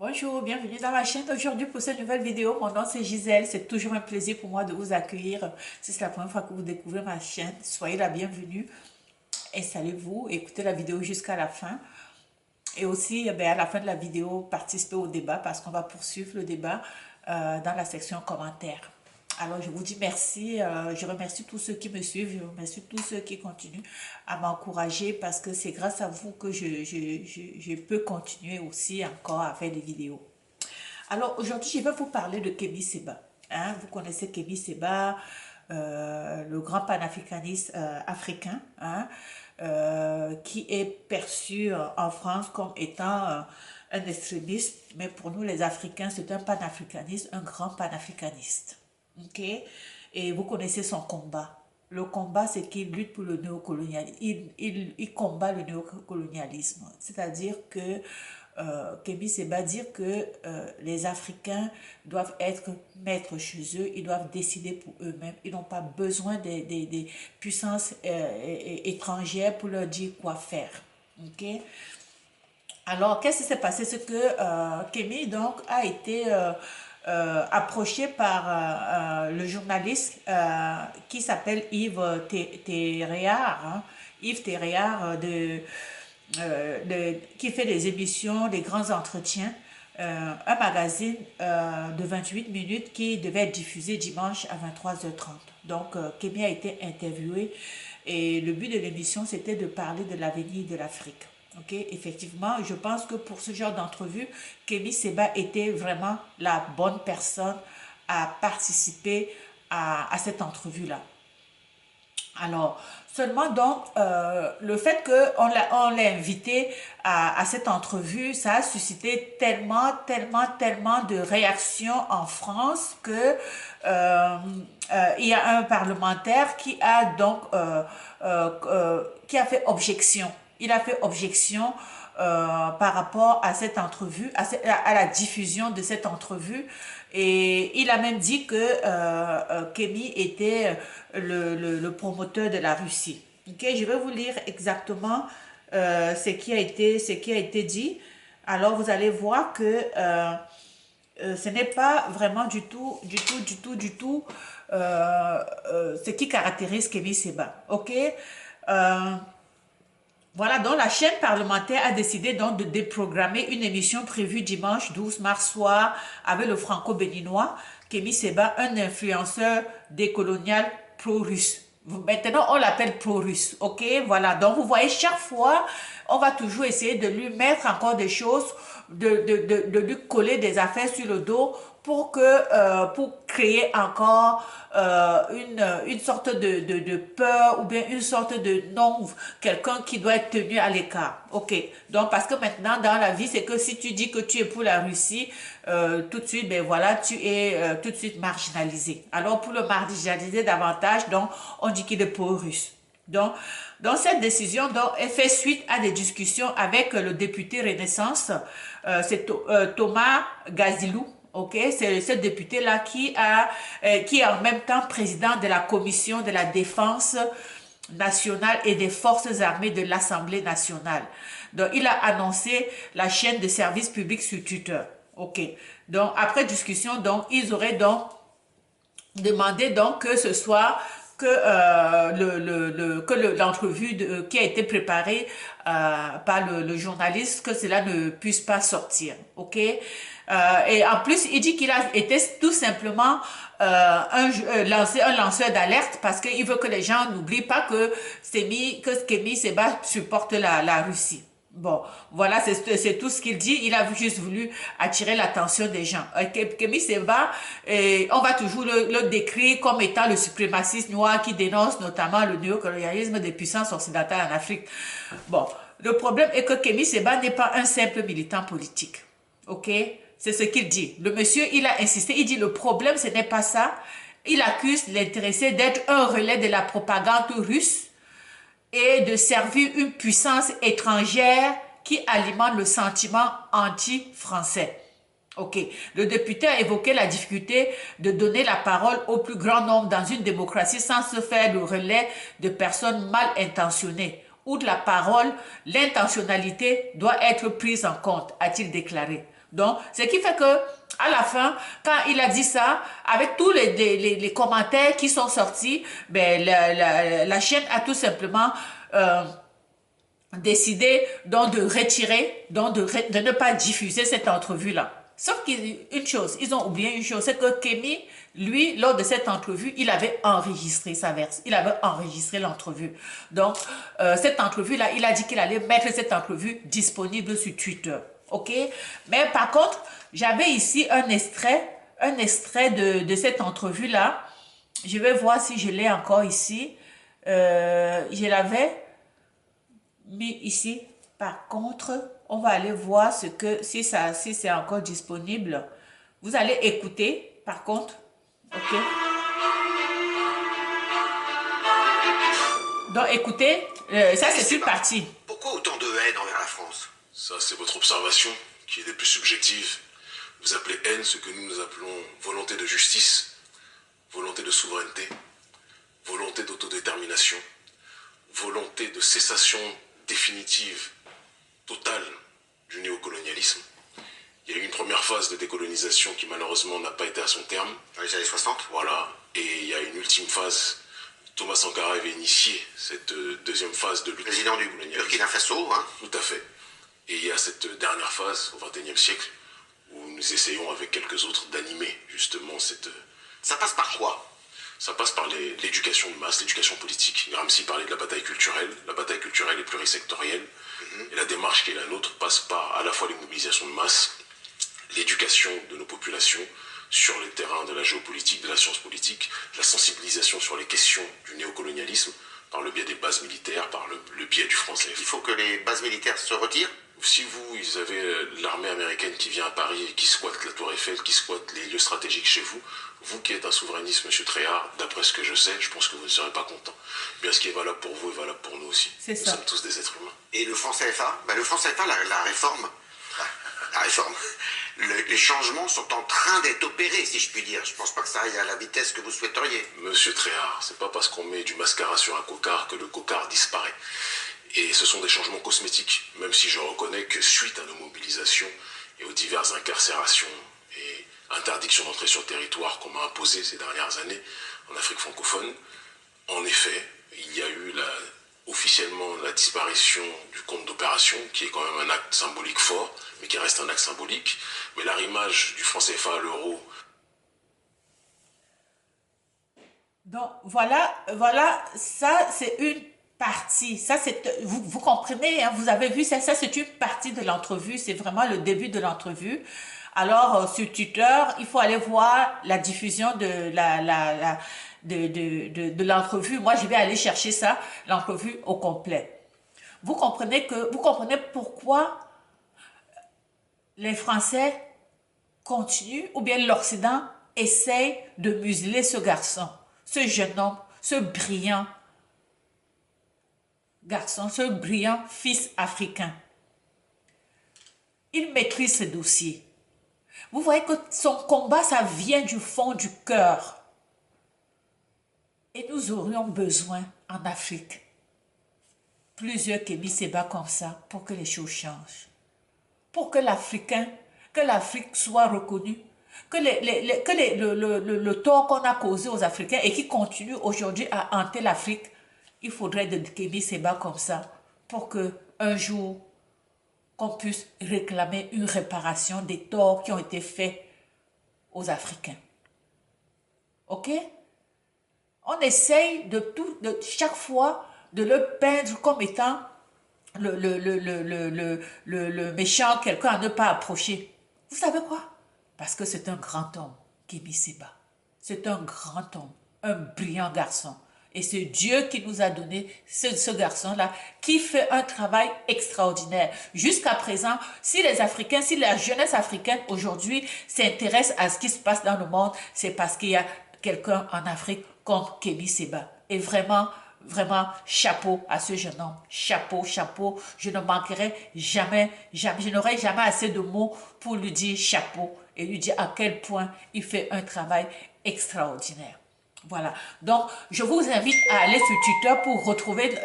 Bonjour, bienvenue dans ma chaîne aujourd'hui pour cette nouvelle vidéo. Mon nom c'est Gisèle, c'est toujours un plaisir pour moi de vous accueillir. Si c'est la première fois que vous découvrez ma chaîne, soyez la bienvenue. Installez-vous, écoutez la vidéo jusqu'à la fin. Et aussi, à la fin de la vidéo, participez au débat parce qu'on va poursuivre le débat dans la section commentaires. Alors, je vous dis merci. Je remercie tous ceux qui me suivent. Je remercie tous ceux qui continuent à m'encourager parce que c'est grâce à vous que je peux continuer aussi encore à faire des vidéos. Alors, aujourd'hui, je vais vous parler de Kémy Séba. Hein, vous connaissez Kémy Séba, le grand panafricaniste africain, hein, qui est perçu en France comme étant un extrémiste, mais pour nous les Africains, c'est un panafricaniste, un grand panafricaniste. Ok? Et vous connaissez son combat. Le combat, c'est qu'il lutte pour le néocolonialisme. Il combat le néocolonialisme. C'est-à-dire que Kémy Séba dire que les Africains doivent être maîtres chez eux, ils doivent décider pour eux-mêmes, ils n'ont pas besoin des puissances étrangères pour leur dire quoi faire. Ok? Alors, qu'est-ce qui s'est passé? C'est que Kémy donc a été approché par le journaliste qui s'appelle Yves Théréard, hein, Yves Théréard qui fait des émissions, des grands entretiens, un magazine de 28 minutes qui devait être diffusé dimanche à 23h30. Donc, Kémy a été interviewé et le but de l'émission, c'était de parler de l'avenir de l'Afrique. Ok, effectivement, je pense que pour ce genre d'entrevue, Kémy Séba était vraiment la bonne personne à participer à cette entrevue-là. Alors, seulement donc, le fait qu'on l'ait invité à cette entrevue, ça a suscité tellement de réactions en France que il y a un parlementaire qui a donc qui a fait objection. Il a fait objection par rapport à cette entrevue, à la diffusion de cette entrevue. Et il a même dit que Kémy était le promoteur de la Russie. Ok, je vais vous lire exactement ce qui a été dit. Alors vous allez voir que ce n'est pas vraiment du tout ce qui caractérise Kémy Séba. Ok, voilà, donc la chaîne parlementaire a décidé donc de déprogrammer une émission prévue dimanche 12 mars soir avec le franco-béninois Kémy Séba, un influenceur décolonial pro-russe. Maintenant, on l'appelle pro-russe, ok? Voilà, donc vous voyez, chaque fois, on va toujours essayer de lui mettre encore des choses, de lui coller des affaires sur le dos pour créer encore une sorte de peur ou bien une sorte de non, quelqu'un qui doit être tenu à l'écart. Ok, donc parce que maintenant dans la vie, c'est que si tu dis que tu es pour la Russie, tout de suite, ben voilà, tu es tout de suite marginalisé. Alors pour le marginaliser davantage, donc on dit qu'il est pro-russe. Donc cette décision donc, est fait suite à des discussions avec le député Renaissance, c'est Thomas Gazilou. Ok, c'est ce député-là qui est en même temps président de la commission de la défense nationale et des forces armées de l'Assemblée nationale. Donc, il a annoncé la chaîne de services publics sur Twitter. Ok, donc après discussion, donc ils auraient donc demandé donc que ce soit que l'entrevue qui a été préparée par le journaliste, que cela ne puisse pas sortir. Ok, et en plus, il dit qu'il a été tout simplement un lanceur d'alerte parce qu'il veut que les gens n'oublient pas que Kémy Séba supporte la Russie. Bon, voilà, c'est tout ce qu'il dit. Il a juste voulu attirer l'attention des gens. Kémy Séba, on va toujours le décrire comme étant le suprémaciste noir qui dénonce notamment le néocolonialisme des puissances occidentales en Afrique. Bon, le problème est que Kémy Séba n'est pas un simple militant politique. Ok? C'est ce qu'il dit. Le monsieur, il a insisté, il dit le problème, ce n'est pas ça. Il accuse l'intéressé d'être un relais de la propagande russe et de servir une puissance étrangère qui alimente le sentiment anti-français. Ok. Le député a évoqué la difficulté de donner la parole au plus grand nombre dans une démocratie sans se faire le relais de personnes mal intentionnées. Outre la parole, l'intentionnalité doit être prise en compte, a-t-il déclaré. Donc, ce qui fait que à la fin, quand il a dit ça, avec tous les commentaires qui sont sortis, ben, la chaîne a tout simplement décidé donc de retirer, donc de ne pas diffuser cette entrevue-là. Sauf qu'une chose, ils ont oublié une chose, c'est que Kémy, lui, lors de cette entrevue, il avait enregistré sa version, il avait enregistré l'entrevue. Donc, cette entrevue-là, il a dit qu'il allait mettre cette entrevue disponible sur Twitter. OK? Mais par contre, j'avais ici un extrait de cette entrevue-là. Je vais voir si je l'ai encore ici. Je l'avais mis ici. Par contre, on va aller voir si c'est encore disponible. Vous allez écouter, par contre. OK. Donc, écoutez, ça c'est une partie. Pourquoi autant de haine envers la France? Ça, c'est votre observation, qui est des plus subjectives. Vous appelez haine ce que nous appelons volonté de justice, volonté de souveraineté, volonté d'autodétermination, volonté de cessation définitive, totale du néocolonialisme. Il y a eu une première phase de décolonisation qui malheureusement n'a pas été à son terme. Dans les années 60. Voilà, et il y a une ultime phase. Thomas Sankara avait initié cette deuxième phase de lutte. Président du Burkina Faso, hein. Tout à fait. Et il y a cette dernière phase au XXIe siècle où nous essayons avec quelques autres d'animer justement cette... Ça passe par quoi? Ça passe par l'éducation de masse, l'éducation politique. Gramsci parlait de la bataille culturelle. La bataille culturelle est plurisectorielle. Et la démarche qui est la nôtre passe par à la fois les mobilisations de masse, l'éducation de nos populations sur les terrains de la géopolitique, de la science politique, la sensibilisation sur les questions du néocolonialisme par le biais des bases militaires, par le biais du français. Il faut que les bases militaires se retirent. Si vous avez l'armée américaine qui vient à Paris et qui squatte la Tour Eiffel, qui squatte les lieux stratégiques chez vous, vous qui êtes un souverainiste, M. Tréhard, d'après ce que je sais, je pense que vous ne serez pas content. Bien, ce qui est valable pour vous est valable pour nous aussi. Nous sommes tous des êtres humains. Et le franc CFA, le franc CFA, la réforme, les changements sont en train d'être opérés, si je puis dire. Je ne pense pas que ça aille à la vitesse que vous souhaiteriez. Monsieur Tréhard, c'est pas parce qu'on met du mascara sur un cocard que le cocard disparaît. Et ce sont des changements cosmétiques, même si je reconnais que suite à nos mobilisations et aux diverses incarcérations et interdictions d'entrée sur le territoire qu'on m'a imposées ces dernières années en Afrique francophone, en effet, il y a eu officiellement la disparition du compte d'opération, qui est quand même un acte symbolique fort, mais qui reste un acte symbolique. Mais l'arrimage du franc CFA à l'euro... Donc, voilà, ça c'est une partie. Ça, vous comprenez, hein, vous avez vu, ça c'est une partie de l'entrevue, c'est vraiment le début de l'entrevue. Alors, sur Twitter, il faut aller voir la diffusion de l'entrevue. Moi, je vais aller chercher ça, l'entrevue au complet. Vous comprenez pourquoi les Français continuent, ou bien l'Occident essaye de museler ce garçon, ce jeune homme, ce brillant garçon, ce brillant fils africain. Il maîtrise ce dossier. Vous voyez que son combat, ça vient du fond du cœur. Et nous aurions besoin en Afrique plusieurs Kémy Séba comme ça pour que les choses changent. Pour que l'Afrique soit reconnue, que le tort qu'on a causé aux Africains et qui continue aujourd'hui à hanter l'Afrique, il faudrait de Kémy Séba comme ça pour que un jour qu'on puisse réclamer une réparation des torts qui ont été faits aux Africains. Ok? On essaye de chaque fois de le peindre comme étant le méchant, quelqu'un à ne pas approcher. Vous savez quoi? Parce que c'est un grand homme, Kémy Séba. C'est un grand homme, un brillant garçon. Et c'est Dieu qui nous a donné ce garçon-là qui fait un travail extraordinaire. Jusqu'à présent, si les Africains, si la jeunesse africaine aujourd'hui s'intéresse à ce qui se passe dans le monde, c'est parce qu'il y a quelqu'un en Afrique comme Kémy Séba. Et vraiment, vraiment, chapeau à ce jeune homme. Chapeau, chapeau. Je ne manquerai jamais, je n'aurai jamais assez de mots pour lui dire chapeau et lui dire à quel point il fait un travail extraordinaire. Voilà, donc je vous invite à aller sur Twitter pour retrouver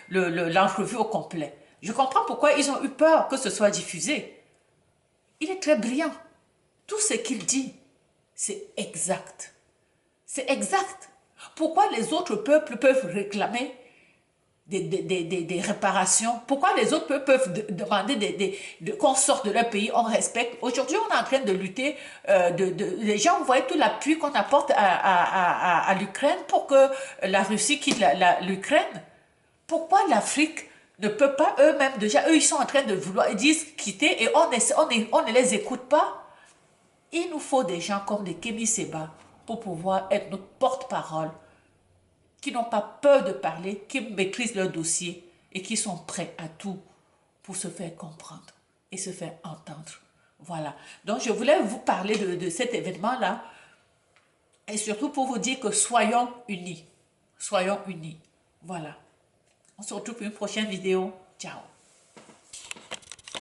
l'entrevue au complet. Je comprends pourquoi ils ont eu peur que ce soit diffusé. Il est très brillant. Tout ce qu'il dit, c'est exact. C'est exact. Pourquoi les autres peuples peuvent réclamer des réparations? Pourquoi les autres peuples peuvent demander qu'on sorte de leur pays, on respecte? Aujourd'hui, on est en train de lutter, les gens, vous voyez tout l'appui qu'on apporte à l'Ukraine pour que la Russie quitte l'Ukraine. Pourquoi l'Afrique ne peut pas eux-mêmes, déjà, eux, ils sont en train de vouloir, ils disent quitter et on ne les écoute pas? Il nous faut des gens comme des Kémy Séba pour pouvoir être notre porte-parole, qui n'ont pas peur de parler, qui maîtrisent leur dossier et qui sont prêts à tout pour se faire comprendre et se faire entendre. Voilà. Donc, je voulais vous parler de cet événement-là et surtout pour vous dire que soyons unis. Soyons unis. Voilà. On se retrouve pour une prochaine vidéo. Ciao.